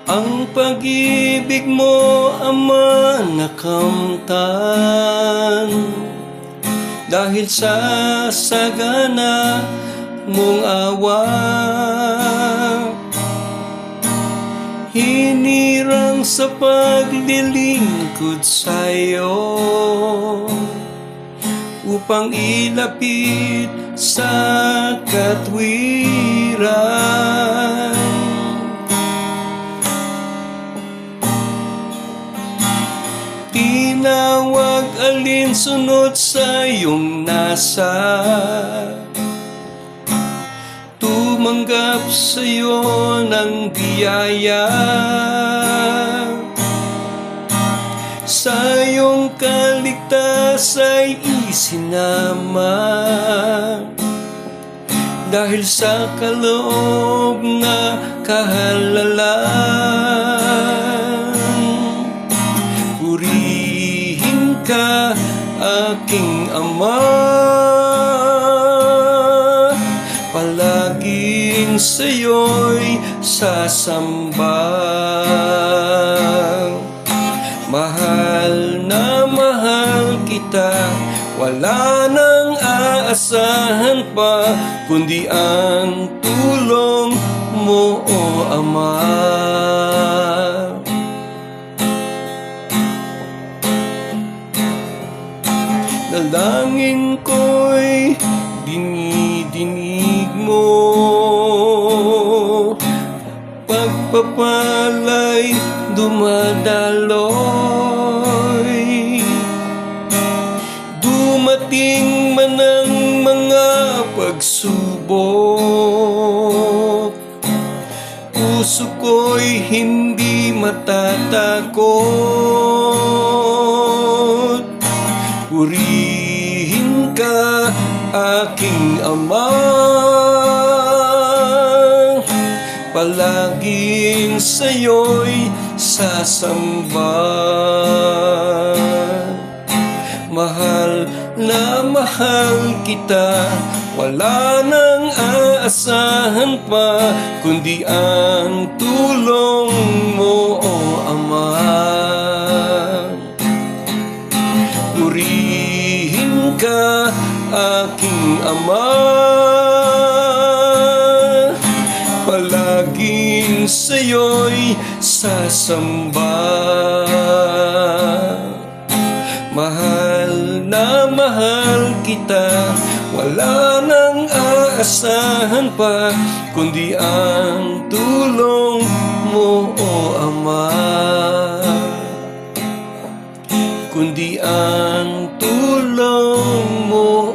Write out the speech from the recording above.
Ang pag-ibig mo, Ama, nakamtan dahil sa sagana mong awa. Hinirang sa paglilingkod sa'yo upang ilapit sa katwiran. Tinawag alinsunod sa iyong nasa, tumanggap sa iyo ng biyaya. Sa iyong kaligtas ay isinama dahil sa kaloob na kahalalan. Purihin ka, aking Ama, palaging sa'yo'y sasamba. Mahal na mahal kita, wala nang aasahan pa kundi ang tulong mo, O Ama. Dalangin ko'y dinidinig mo, pagpapala'y dumadaloy. Dumating man ang mga pagsubok, puso ko'y hindi matatakot. Purihin ka, aking Ama, palaging sa'yo'y sasamba. Mahal na mahal kita, wala nang aasahan pa kundi ang tulong mo, O Ama. Purihin ka, aking Ama, palaging sa'yo'y sasamba. Mahal na mahal kita, wala nang aasahan pa kundi ang tulong mo, O Ama. Kundi ang tulong mo,